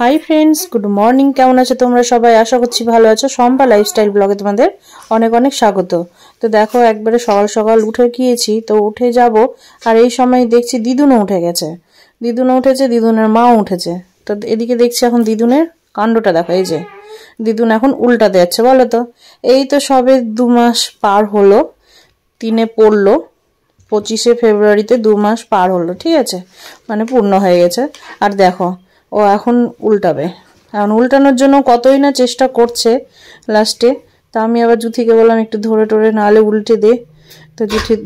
Hi friends, good morning. কেমন আছো তোমরা সবাই? আশা করছি ভালো আছো। শম্পা লাইফস্টাইল ব্লগে তোমাদের অনেক অনেক স্বাগত। তো দেখো, একবারে সকাল সকাল উঠে গিয়েছি, তো উঠে যাব আর এই সময় দেখছি দিদুনও উঠে গেছে। দিদুনও উঠেছে, দিদুনের মাও উঠেছে। তো এদিকে দেখছি এখন দিদুনের কাণ্ডটা দেখো, এই যে দিদুন এখন উল্টাতে যাচ্ছে। বলো তো, এই তো সবে 2 মাস পার হলো, 3-এ পড়লো, 25শে ফেব্রুয়ারিতে 2 মাস পার হলো, ঠিক আছে, মানে পূর্ণ হয়ে গেছে। আর দেখো, ও এখন উল্টাবে। এখন উল্টানোর জন্য কতই না চেষ্টা করছে লাস্টে। তা আমি আবার জুথিকে বললাম একটু ধরে টরে, নাহলে উল্টে দে। তো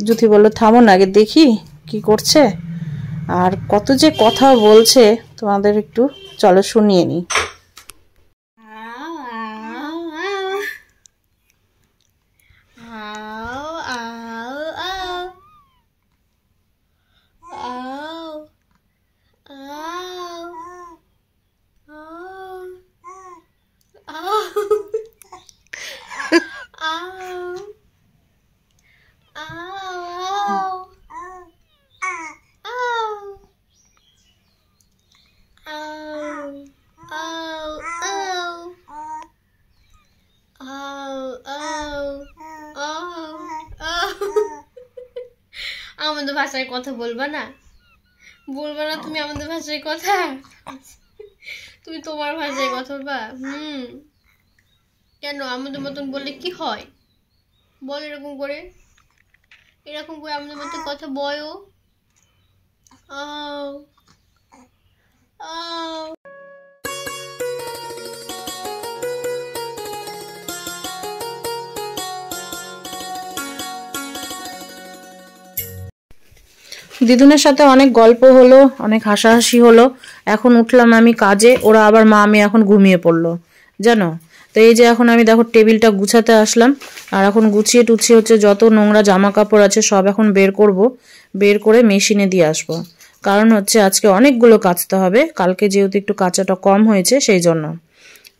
জুথি বললো থামো না, আগে দেখি কি করছে। আর কত যে কথা বলছে, তোমাদের একটু চলো শুনিয়ে নিই। আমাদের ভাষায় কথা বলবা না, তুমি আমাদের ভাষায় কথা, তুমি তোমার ভাষায় কথা বলবা। কেন আমাদের মতন বললে কি হয়? বল এরকম করে আমাদের মতন কথা বলো। দিদুনের সাথে অনেক গল্প হলো, অনেক হাসাহাসি হলো। এখন উঠলাম আমি কাজে, ওরা আবার মা আমি এখন ঘুমিয়ে পড়লো জানো। তো এই যে এখন আমি দেখো টেবিলটা গুছাতে আসলাম, আর এখন গুছিয়ে টুছিয়ে হচ্ছে যত নোংরা জামা কাপড় আছে সব এখন বের করব, বের করে মেশিনে দিয়ে আসবো। কারণ হচ্ছে আজকে অনেকগুলো কাচতে হবে, কালকে যেহেতু একটু কাচাটা কম হয়েছে সেই জন্য।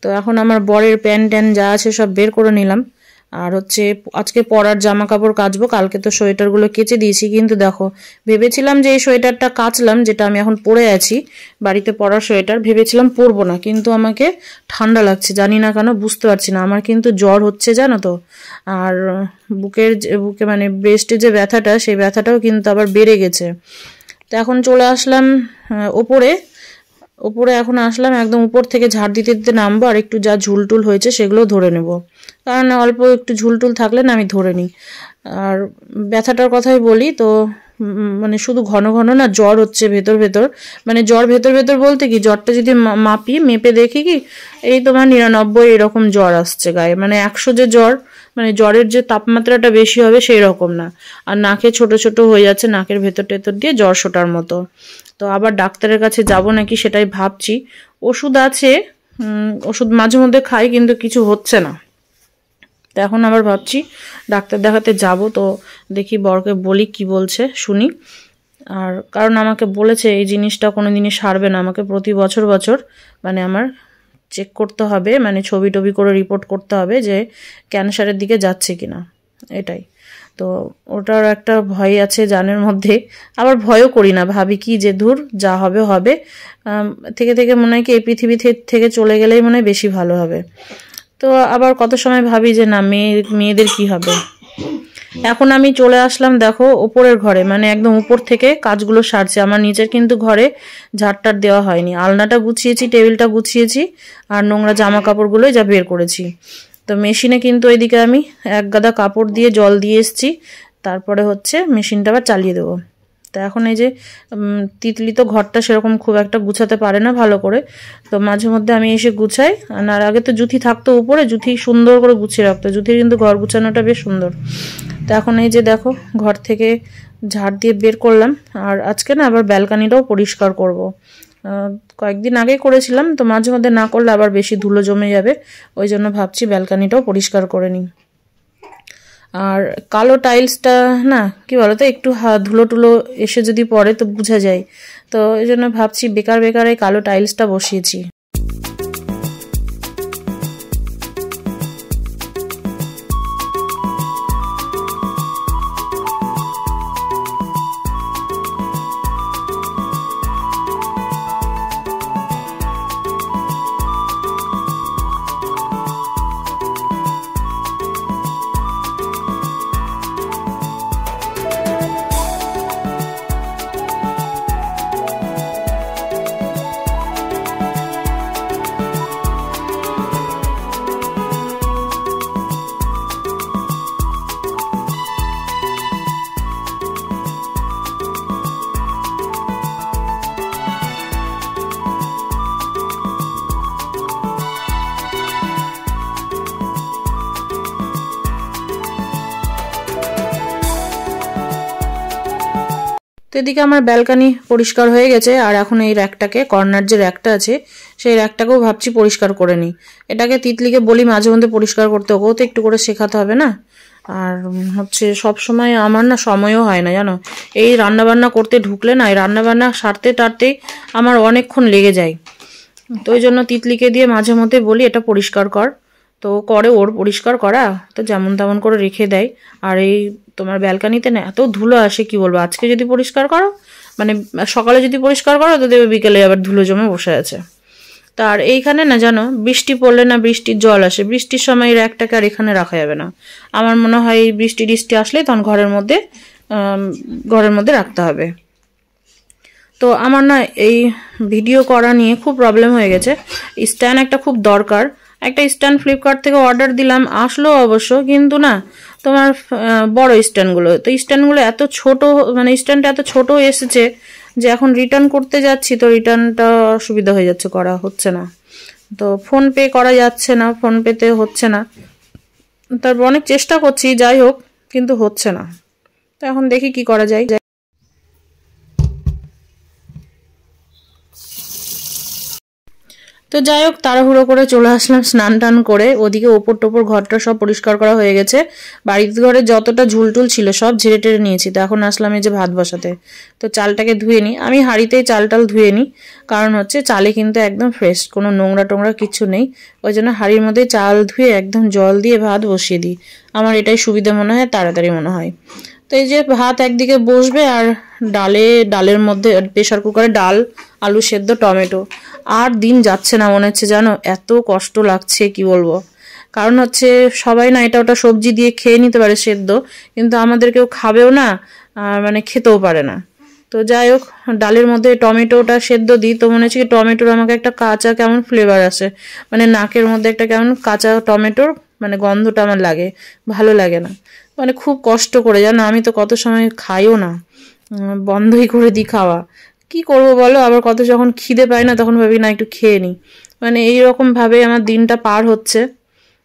তো এখন আমার বরের প্যান্ট ট্যান যা আছে সব বের করে নিলাম। আর হচ্ছে আজকে পরার জামা কাপড় কাচবো, কালকে তো সোয়েটারগুলো কেচে দিয়েছি। কিন্তু দেখো, ভেবেছিলাম যে এই সোয়েটারটা কাচলাম, যেটা আমি এখন পরে আছি বাড়িতে পরার সোয়েটার, ভেবেছিলাম পরবো না, কিন্তু আমাকে ঠান্ডা লাগছে, জানি না কেন, বুঝতে পারছি না। আমার কিন্তু জ্বর হচ্ছে জানো তো। আর বুকে মানে ব্রেস্টে যে ব্যথাটা, সেই ব্যথাটাও কিন্তু আবার বেড়ে গেছে। তো এখন চলে আসলাম ওপরে এখন আসলাম, একদম উপর থেকে ঝাড় দিতে দিতে নামবো, আর একটু যা ঝুলটুল হয়েছে সেগুলো ধরে নেব। কারণ অল্প একটু ঝুলটুল থাকলে না আমি ধরে নিই। আর ব্যথাটার কথাই বলি তো, মানে শুধু ঘন ঘন না জ্বর হচ্ছে ভেতর ভেতর। মানে জ্বর ভেতর ভেতর বলতে কি, জ্বরটা যদি মেপে দেখি কি, এই তোমার 99 এরকম জ্বর আসছে গায়ে। মানে 100 যে জ্বর, মানে জ্বরের যে তাপমাত্রাটা বেশি হবে সেই রকম না। আর নাকে ছোট ছোট হয়ে যাচ্ছে, নাকের ভেতর টেতর দিয়ে জ্বর শোটার মতো। তো আবার ডাক্তারের কাছে যাব নাকি সেটাই ভাবছি। ওষুধ আছে, ওষুধ মাঝে মধ্যে খাই, কিন্তু কিছু হচ্ছে না। তো এখন আবার ভাবছি ডাক্তার দেখাতে যাব। তো দেখি বরকে বলি কি বলছে, শুনি। আর কারণ আমাকে বলেছে এই জিনিসটা কোনো দিনই সারবে না, আমাকে প্রতি বছর বছর মানে আমার চেক করতে হবে, মানে ছবি টবি করে রিপোর্ট করতে হবে যে ক্যান্সারের দিকে যাচ্ছে কিনা, এটাই। তো ওটার একটা ভয় আছে জানের মধ্যে, আবার ভয়ও করি না, ভাবি কি যে ধুর যা হবে হবে, থেকে থেকে মনে হয় কি এই পৃথিবী থেকে চলে গেলেই মনে হয় বেশি ভালো হবে। তো আবার কত সময় ভাবি যে না, মেয়েদের কি হবে। এখন আমি চলে আসলাম দেখো উপরের ঘরে, মানে একদম উপর থেকে কাজগুলো সারছি। আমার নিচের কিন্তু ঘরে ঝাড়টার দেওয়া হয়নি, আলনাটা গুছিয়েছি, টেবিলটা গুছিয়েছি, আর নোংরা জামা কাপড়গুলোই যা বের করেছি। তো মেশিনে কিন্তু ওইদিকে আমি এক গাদা কাপড় দিয়ে জল দিয়ে এসছি, তারপরে হচ্ছে মেশিনটা আবার চালিয়ে দেবো। তো এখন এই যে তিতলি তো ঘরটা সেরকম খুব একটা গুছাতে পারে না ভালো করে, তো মাঝে মধ্যে আমি এসে গুছাই। আর আগে তো জুথি থাকতো উপরে, জুথি সুন্দর করে গুছিয়ে রাখতো, জুথির কিন্তু ঘর গুছানোটা বেশ সুন্দর। তো এখন এই যে দেখো ঘর থেকে ঝাড় দিয়ে বের করলাম। আর আজকে না আবার ব্যালকানিটাও পরিষ্কার করব। কয়েকদিন আগে করেছিলাম, তো মাঝে মধ্যে না করলে আবার বেশি ধুলো জমে যাবে, ওই জন্য ভাবছি ব্যালকানিটাও পরিষ্কার করে নিই। আর কালো টাইলসটা না কি বলতো, একটু ধুলো টুলো এসে যদি পড়ে তো বোঝা যায়। তো এই জন্য ভাবছি বেকার বেকার এই কালো টাইলসটা বসিয়েছি। এদিকে আমার ব্যালকনি পরিষ্কার হয়ে গেছে, আর এখন এই র্যাকটাকে, কর্নার যে র্যাকটা আছে সেই র্যাকটাকেও ভাবছি পরিষ্কার করে নিই। এটাকে তিতলিকে বলি মাঝে মধ্যে পরিষ্কার করতে, ওকেও তো একটু করে শেখাতে হবে না। আর হচ্ছে সব সময় আমার না সময়ও হয় না জানো, এই রান্নাবান্না করতে ঢুকলে না, এই রান্নাবান্না সারতে টারতেই আমার অনেকক্ষণ লেগে যায়। তো ওই জন্য তিতলিকে দিয়ে মাঝে মধ্যে বলি এটা পরিষ্কার কর, তো করে, ওর পরিষ্কার করা তো যেমন তেমন করে রেখে দেয়। আর এই তোমার ব্যালকানিতে না এত ধুলো আসে, কি বলবো, আজকে যদি পরিষ্কার করো, মানে সকালে যদি পরিষ্কার করো তো দেখবে বিকেলে আবার ধুলো জমে বসে আছে। তার এইখানে না জানো, বৃষ্টি পড়লে না বৃষ্টির জল আসে, বৃষ্টির সময় র্যাকটাকে আর এখানে রাখা যাবে না। আমার মনে হয় বৃষ্টি আসলে তখন ঘরের মধ্যে রাখতে হবে। তো আমার না এই ভিডিও করা নিয়ে খুব প্রবলেম হয়ে গেছে। স্ট্যান্ড একটা খুব দরকার, একটা স্ট্যান্ড ফ্লিপকার্ট থেকে অর্ডার দিলাম, আসলো অবশ্য, কিন্তু না তোমার বড় স্ট্যান্ডগুলো, তো স্ট্যান্ডগুলো এত ছোট, মানে স্ট্যান্ডটা এত ছোট এসেছে যে এখন রিটার্ন করতে যাচ্ছি তো রিটার্নটা অসুবিধা হয়ে যাচ্ছে, করা হচ্ছে না। তো ফোন পে করা যাচ্ছে না, ফোন পেতে হচ্ছে না, তারপর অনেক চেষ্টা করছি, যাই হোক কিন্তু হচ্ছে না। তো এখন দেখি কি করা যায়। তো যাই হোক তাড়াহুড়ো করে চলে আসলাম স্নান টান করে, ওদিকে ওপর টোপর ঘরটা সব পরিষ্কার করা হয়ে গেছে, বাড়ির ঘরে যতটা ঝুলটুল ছিল সব ঝেড়ে টেড়ে নিয়েছি। তো এখন আসলাম এই যে ভাত বসাতে, তো চালটাকে ধুয়ে নিই, আমি হাঁড়িতেই চাল টাল ধুয়ে নিই, কারণ হচ্ছে চালে কিন্তু একদম ফ্রেশ, কোনো নোংরা টোংরা কিছু নেই, ওই জন্য হাঁড়ির মধ্যে চাল ধুয়ে একদম জল দিয়ে ভাত বসিয়ে দিই, আমার এটাই সুবিধা মনে হয়, তাড়াতাড়ি মনে হয়। তো এই যে ভাত একদিকে বসবে, আর ডালের মধ্যে প্রেশার কুকারে ডাল, আলু সেদ্ধ, টমেটো, আর দিন যাচ্ছে না মনে হচ্ছে জানো, এত কষ্ট লাগছে কি বলবো। কারণ হচ্ছে সবাই না এটা ওটা সবজি দিয়ে খেয়ে নিতে পারে সেদ্ধ, কিন্তু আমাদের কেউ খাবেও না, মানে খেতেও পারে না। তো যাই হোক ডালের মধ্যে টমেটোটা সেদ্ধ দিই, তো মনে হচ্ছে কি টমেটোর আমাকে একটা কাঁচা কেমন ফ্লেভার আসে, মানে নাকের মধ্যে একটা কেমন কাঁচা টমেটোর মানে গন্ধটা আমার লাগে, ভালো লাগে না, মানে খুব কষ্ট করে জানো, আমি তো কত সময় খাইও না, বন্ধই করে দিই খাওয়া, কি করবো বলো। আবার কত যখন খিদে পায় না তখন ভাবি না একটু খেয়ে নিই, মানে এইরকম ভাবে আমার দিনটা পার হচ্ছে।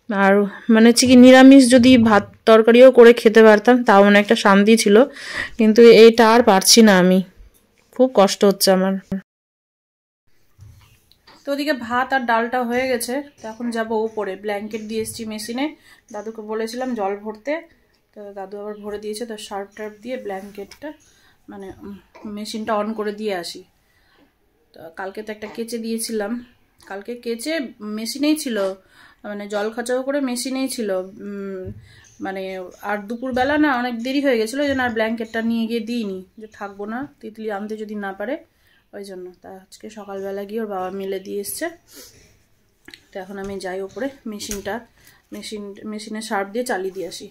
আর মানে হচ্ছে কি নিরামিষ যদি ভাত তরকারিও করে খেতে পারতাম তাও মানে একটা শান্তি ছিল, কিন্তু এইটা আর পারছি না, আমি খুব কষ্ট হচ্ছে আমার। তো ওদিকে ভাত আর ডালটা হয়ে গেছে, তো এখন যাবো উপরে, ব্ল্যাঙ্কেট দিয়ে এসছি মেশিনে, দাদুকে বলেছিলাম জল ভরতে, তো দাদু আবার ভরে দিয়েছে, তো শার্প টার্প দিয়ে ব্ল্যাঙ্কেটটা মানে মেশিনটা অন করে দিয়ে আসি। তো কালকে তো একটা কেচে দিয়েছিলাম, কালকে কেচে মেশিনেই ছিল, মানে জল খাঁচাও করে মেশিনেই ছিল, মানে আর দুপুরবেলা না অনেক দেরি হয়ে গেছিলো, ওই জন্য আর ব্ল্যাঙ্কেটটা নিয়ে গিয়ে দিইনি, যে থাকবো না তিতলি আনতে যদি না পারে, ওই জন্য। তা আজকে সকালবেলা গিয়ে ওর বাবা মিলে দিয়ে এসছে। তো এখন আমি যাই ওপরে, মেশিনে শার্প দিয়ে চালিয়ে দিয়ে আসি।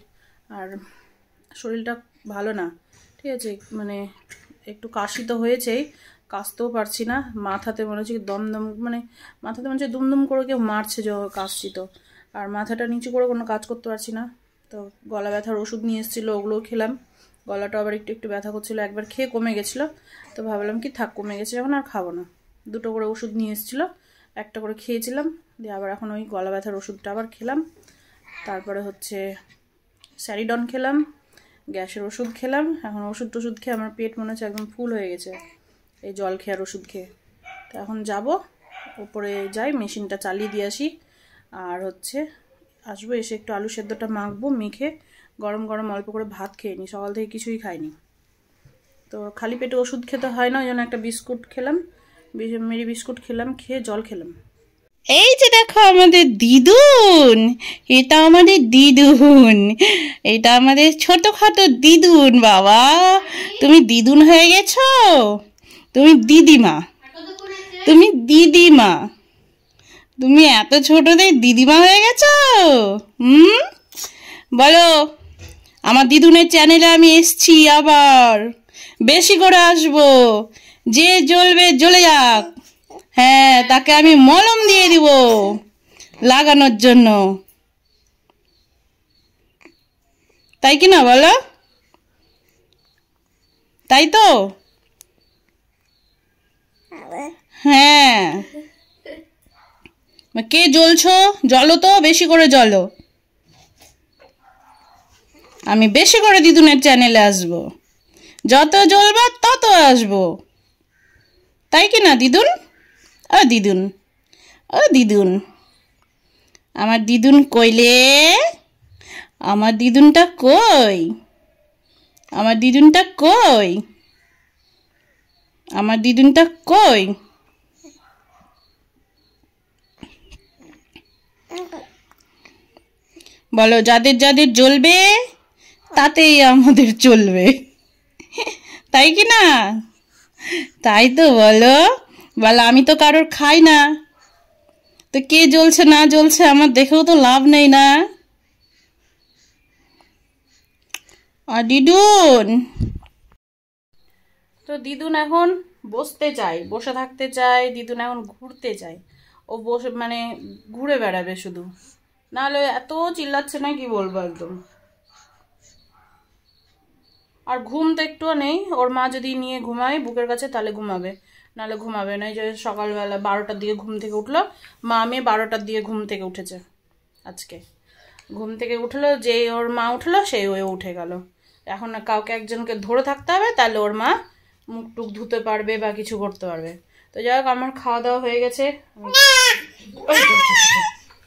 আর শরীরটা ভালো না, ঠিক আছে, মানে একটু কাশি তো হয়েছেই, কাশতেও পারছি না, মাথাতে মনে হচ্ছে দমদম, মানে মাথাতে মনে হচ্ছে দুমদুম করে কেউ মারছে কাশছি তো, আর মাথাটা নিচু করে কোনো কাজ করতে পারছি না। তো গলা ব্যথার ওষুধ নিয়ে এসেছিলো, ওগুলোও খেলাম, গলাটা আবার একটু একটু ব্যথা করছিলো, একবার খেয়ে কমে গেছিলো, তো ভাবলাম কি থাক কমে গেছে যখন আর খাবো না, দুটো করে ওষুধ নিয়ে এসেছিলো, একটা করে খেয়েছিলাম, দিয়ে আবার এখন ওই গলা ব্যথার ওষুধটা আবার খেলাম, তারপরে হচ্ছে স্যারিডন খেলাম, গ্যাসের ওষুধ খেলাম। এখন ওষুধ টষুধ খেয়ে আমার পেট মনে হচ্ছে একদম ফুল হয়ে গেছে এই জল খেয়ে আর ওষুধ খেয়ে। তো এখন যাব উপরে, যাই মেশিনটা চালিয়ে দিয়ে আসি, আর হচ্ছে আসবো, এসে একটু আলু সেদ্ধটা মাখবো, মেখে গরম গরম অল্প করে ভাত খেয়ে নিই, সকাল থেকে কিছুই খাইনি, তো খালি পেটে ওষুধ খেতে হয় না, ওই জন্য একটা বিস্কুট খেলাম, মেরি বিস্কুট খেলাম, খেয়ে জল খেলাম। এই যে দেখো আমাদের দিদুন, এটা আমাদের দিদুন, এটা আমাদের ছোটখাটো দিদুন। বাবা তুমি দিদুন হয়ে গেছো, তুমি দিদিমা, তুমি দিদিমা, তুমি এত ছোটদের দিদিমা হয়ে গেছো। বলো, আমার দিদুনের চ্যানেলে আমি এসছি, আবার বেশি করে আসবো, যে জ্বলবে জ্বলে যাক, হ্যাঁ তাকে আমি মলম দিয়ে দিব লাগানোর জন্য, তাই কি না বলো, তাই তো, হ্যাঁ কে জ্বলছো, জ্বলো তো, বেশি করে জ্বলো, আমি বেশি করে দিদুনের চ্যানেলে আসবো, যত জ্বলবা তত আসবো, তাই কি না দিদুন? ও দিদুন, ও দিদুন, আমার দিদুন কইলে, আমার দিদুনটা কই, আমার দিদুনটা কই, আমার দিদুনটা কই? বলো, যাদের যাদের জ্বলবে তাতেই আমাদের চলবে, তাই কি না? তাই তো বলো। বলো, আমি তো কারোর খাই না, তো কে জ্বলছে না জ্বলছে আমার দেখেও তো লাভ নেই না। আর দিদুন, তো দিদুন এখন বসতে চাই, বসে থাকতে চাই, দিদুন এখন ঘুরতে চাই। ও বসে মানে ঘুরে বেড়াবে শুধু, নাহলে এত চিল্লাচ্ছে না কি বলবো একদম। আর ঘুম তো একটুও নেই, ওর মা যদি নিয়ে ঘুমায় বুকের কাছে তাহলে ঘুমাবে, নাহলে ঘুমাবে না। এই যে সকালবেলা 12টার দিকে ঘুম থেকে উঠলো, মা মেয়ে 12টার দিকে ঘুম থেকে উঠেছে আজকে। ঘুম থেকে উঠলো, যেই ওর মা উঠলো সেই ও উঠে গেল। এখন না কাউকে একজনকে ধরে থাকতে হবে, তাহলে ওর মা মুখ টুক ধুতে পারবে বা কিছু করতে পারবে। তো যাই হোক, আমার খাওয়া দাওয়া হয়ে গেছে,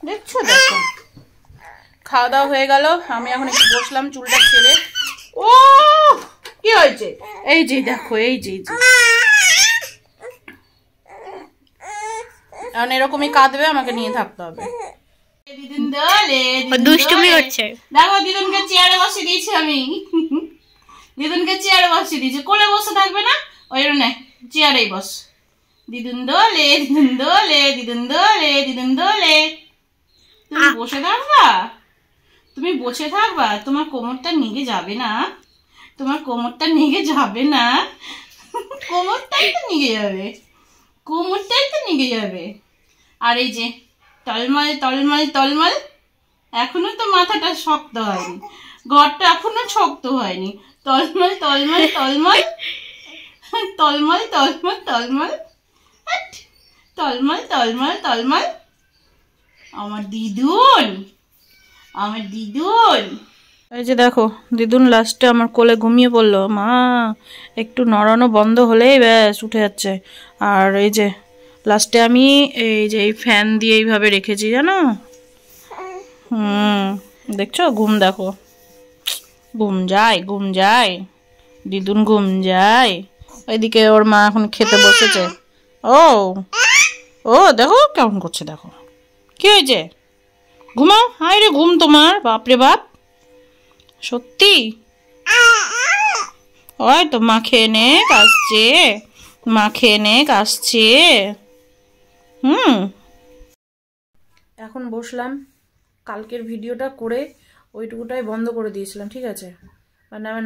দেখছো দেখো, খাওয়া দাওয়া হয়ে গেল। আমি এখন একটু বসলাম চুলটা ছেড়ে। ও কি হয়েছে? এই যে দেখো, এই যে এখন এরকমই কাঁদবে, আমাকে নিয়ে থাকতে হবে। দুষ্টুমি হচ্ছে। দেখো দিদুনকে চেয়ারে বসিয়ে দিয়েছি আমি, দিদুনকে চেয়ারে বসিয়ে দিয়েছি, কোলে বসে থাকবে না, ওই জন্য চেয়ারেই বস। দিদুন দোলে, দিদুন দোলে, দিদুন দোলে, দিদুন দোলে। তুমি বসে থাকবা, তুমি বসে থাকবা, তোমার কোমরটা নিগে যাবে না, তোমার কোমরটা নিগে যাবে না, কোমরটাই তো নিগে যাবে, কোমরটাই তো নিগে যাবে। আর এই যে টলমল টলমল টলমল, এখনো তো মাথাটা শক্ত হয়নি, ঘরটা এখনো শক্ত হয়নি। টলমল টলমল টলমল, টলমল টলমল টলমল, টলমল টলমল টলমল। আমার দিদুন, আমার দিদুন। এই যে দেখো, দিদুন লাস্টে আমার কোলে ঘুমিয়ে পড়লো। মা একটু নড়ানো বন্ধ হলেই ব্যাস উঠে যাচ্ছে। আর এই যে লাস্টে আমি এই যে এই ফ্যান দিয়ে এইভাবে রেখেছি জানো। দেখছো, ঘুম দেখো, ঘুম যায়, ঘুম যায়, দিদুন ঘুম যায়। ওইদিকে ওর মা এখন খেতে বসেছে। ও ও দেখো কেমন করছে, দেখো কি হয়েছে, ঘুমাও। হায় রে ঘুম তোমার, বাপরে বাপ, সত্যি। ওই তো মা খেয়ে নে আসছে, মা খেয়ে নে আসছে। এখন বসলাম, কালকের ভিডিওটা করে ওইটুকুটাই বন্ধ করে দিয়েছিলাম, ঠিক আছে, মানে আমার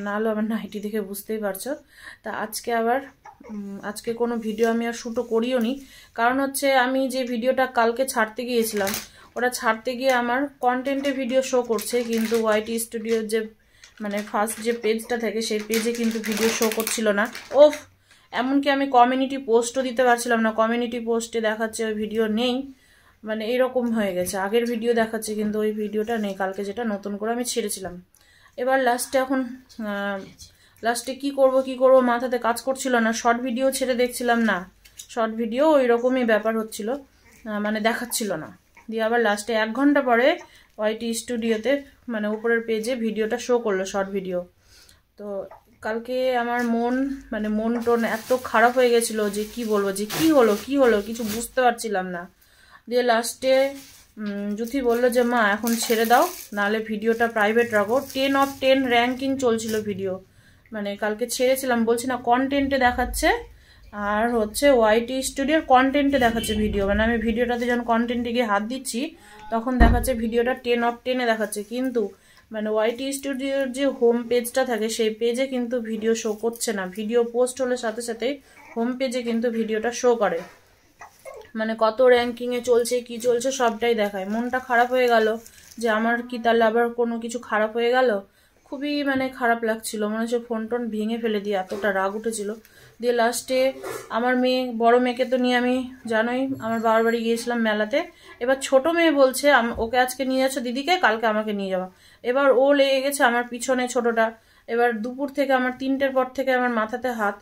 নাহলে আমার নাইটি দেখে বুঝতেই পারছো। তা আজকে আবার আজকে কোনো ভিডিও আমি আর শ্যুটও করিও নি, কারণ হচ্ছে আমি যে ভিডিওটা কালকে ছাড়তে গিয়েছিলাম, ওটা ছাড়তে গিয়ে আমার কন্টেন্টে ভিডিও শো করছে, কিন্তু ওয়াইটি স্টুডিওর যে মানে ফার্স্ট যে পেজটা থাকে সেই পেজে কিন্তু ভিডিও শো করছিল না। ওফ, এমনকি আমি কমিউনিটি পোস্টও দিতে পারছিলাম না, কমিউনিটি পোস্টে দেখাচ্ছে ওই ভিডিও নেই, মানে এরকম হয়ে গেছে। আগের ভিডিও দেখাচ্ছে কিন্তু ওই ভিডিওটা নেই, কালকে যেটা নতুন করে আমি ছেড়েছিলাম। এবার লাস্টে এখন লাস্টে কি করব মাথাতে কাজ করছিল না। শর্ট ভিডিও ছেড়ে দেখছিলাম না, শর্ট ভিডিও ওই রকমই ব্যাপার হচ্ছিল, মানে দেখাচ্ছিল না। দিয়ে আবার লাস্টে 1 ঘন্টা পরে ওয়াইটি স্টুডিওতে মানে উপরের পেজে ভিডিওটা শো করলো, শর্ট ভিডিও। তো কালকে আমার মন টোন এত খারাপ হয়ে গেছিলো যে কি বলবো, যে কি হলো কিছু বুঝতে পারছিলাম না। দিয়ে লাস্টে জুথি বললো যে মা এখন ছেড়ে দাও, নাহলে ভিডিওটা প্রাইভেট রাখো। 10 of 10 র্যাঙ্কিং চলছিল ভিডিও, মানে কালকে ছেড়েছিলাম, বলছি না কন্টেন্টে দেখাচ্ছে, আর হচ্ছে ওয়াইটি স্টুডিওর কন্টেন্টে দেখাচ্ছে ভিডিও, মানে আমি ভিডিওটাতে যখন কন্টেন্টে গিয়ে হাত দিচ্ছি তখন দেখাচ্ছে ভিডিওটা 10 of 10 দেখাচ্ছে, কিন্তু মানে ওয়াইটি স্টুডিওর যে হোম পেজটা থাকে সেই পেজে কিন্তু ভিডিও শো করছে না। ভিডিও পোস্ট হলে সাথে সাথে হোম পেজে কিন্তু ভিডিওটা শো করে, মানে কত র্যাঙ্কিংয়ে চলছে কি চলছে সবটাই দেখায়। মনটা খারাপ হয়ে গেল যে আমার কি তাহলে আবার কোনো কিছু খারাপ হয়ে গেল, খুবই মানে খারাপ লাগছিল, মনে হচ্ছে ফোন টোন ভেঙে ফেলে দিয়ে এতটা রাগ উঠেছিল। দিয়ে লাস্টে আমার বড় মেয়েকে তো নিয়ে আমি জানোই আমার বাবার বাড়ি গিয়েছিলাম মেলাতে। এবার ছোট মেয়ে বলছে ওকে আজকে নিয়ে যাচ্ছ দিদিকে, কালকে আমাকে নিয়ে যাওয়া। এবার ও লেগে গেছে আমার পিছনে, ছোটটা এবার দুপুর থেকে আমার 3টের পর থেকে আমার মাথাতে হাত।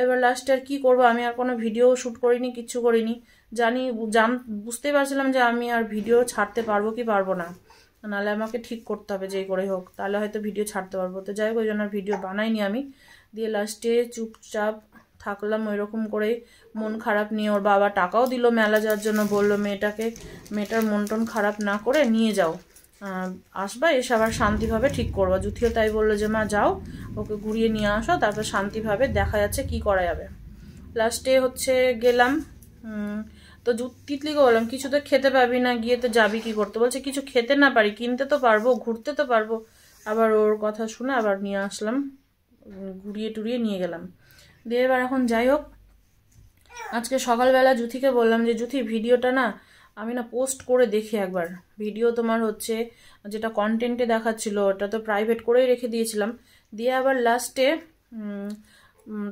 এবার লাস্টে আর কী করবো, আমি আর কোনো ভিডিও শ্যুট করিনি, কিচ্ছু করিনি। বুঝতেই পারছিলাম যে আমি আর ভিডিও ছাড়তে পারবো কি পারবো না, নাহলে আমাকে ঠিক করতে হবে যেই করে হোক, তাহলে হয়তো ভিডিও ছাড়তে পারবো। তো যাই হোক ওই জন্য ভিডিও বানাইনি আমি। দিয়ে লাস্টে চুপচাপ থাকলাম ওই রকম করেই, মন খারাপ নিয়ে। ওর বাবা টাকাও দিল মেলা যাওয়ার জন্য, বললো মেয়েটার মন টন খারাপ না করে নিয়ে যাও, আসবা এসে আবার শান্তিভাবে ঠিক করবো। জুথিও তাই বললো যে মা যাও ওকে ঘুরিয়ে নিয়ে আসো, তারপর শান্তিভাবে দেখা যাচ্ছে কি করা যাবে। লাস্টে হচ্ছে গেলাম, তো তিতলিকে বললাম কিছু তো খেতে পাবি না, গিয়ে তো যাবি কি করতে, বলছে কিছু খেতে না পারি কিনতে তো পারবো, ঘুরতে তো পারবো। আবার ওর কথা শুনে আবার নিয়ে আসলাম, ঘুরিয়ে টুরিয়ে নিয়ে গেলাম। দিয়ে এবার এখন যাই হোক, আজকে সকালবেলা জুথিকে বললাম যে জুথি ভিডিওটা না আমি না পোস্ট করে দেখি একবার। ভিডিও তোমার হচ্ছে যেটা কন্টেন্টে দেখাচ্ছিল ওটা তো প্রাইভেট করেই রেখে দিয়েছিলাম, দিয়ে আবার লাস্টে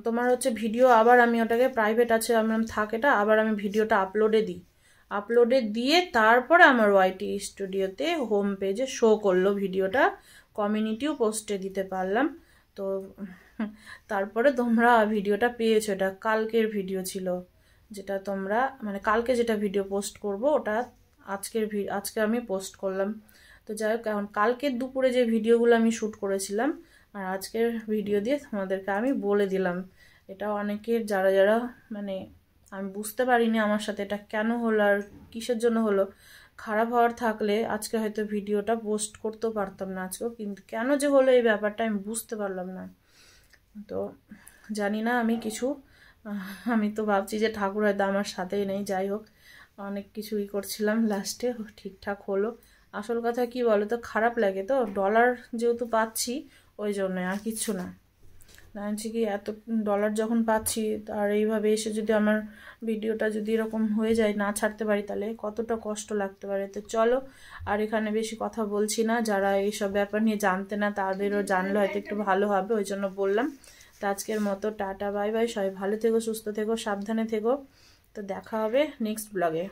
তোমার হচ্ছে ভিডিও আবার আমি ওটাকে প্রাইভেট আছে আমার থাক, এটা আবার আমি ভিডিওটা আপলোডে দিয়ে তারপরে আমার ওয়াইটি স্টুডিওতে হোম পেজে শো করলো ভিডিওটা, কমিউনিটিও পোস্টে দিতে পারলাম। তো তারপরে তোমরা ভিডিওটা পেয়েছো, এটা কালকের ভিডিও ছিল, যেটা তোমরা মানে কালকে যেটা ভিডিও পোস্ট করব ওটা আজকে আমি পোস্ট করলাম। তো যাই হোক এখন কালকের দুপুরে যে ভিডিওগুলো আমি শ্যুট করেছিলাম আর আজকের ভিডিও দিয়ে তোমাদেরকে আমি বলে দিলাম। এটা অনেকের যারা মানে আমি বুঝতে পারিনি আমার সাথে এটা কেন হলো আর কিসের জন্য হলো, খারাপ হওয়ার থাকলে আজকে হয়তো ভিডিওটা পোস্ট করতেও পারতাম না আজকেও, কিন্তু কেন যে হলো এই ব্যাপারটা আমি বুঝতে পারলাম না। তো জানি না আমি তো ভাবছি যে ঠাকুর হয়তো আমার সাথেই নেই। যাই হোক অনেক কিছুই করছিলাম, লাস্টে ঠিকঠাক হলো। আসল কথা কি বলো তো, খারাপ লাগে তো, ডলার যেহেতু পাচ্ছি ওই জন্য, আর কিচ্ছু না। জানছি কি এত ডলার যখন পাচ্ছি আর এইভাবে এসে যদি আমার ভিডিওটা যদি এরকম হয়ে যায় না ছাড়তে পারি তাহলে কতটা কষ্ট লাগতে পারে। তো চলো আর এখানে বেশি কথা বলছি না, যারা এইসব ব্যাপার নিয়ে জানতে না তাদেরও জানলে হয়তো একটু ভালো হবে, ওই জন্য বললাম। তো আজকের মতো টাটা বাই বাই, সবাই ভালো থেকো, সুস্থ থেকো, সাবধানে থেকো। তো দেখা হবে নেক্সট ব্লগে।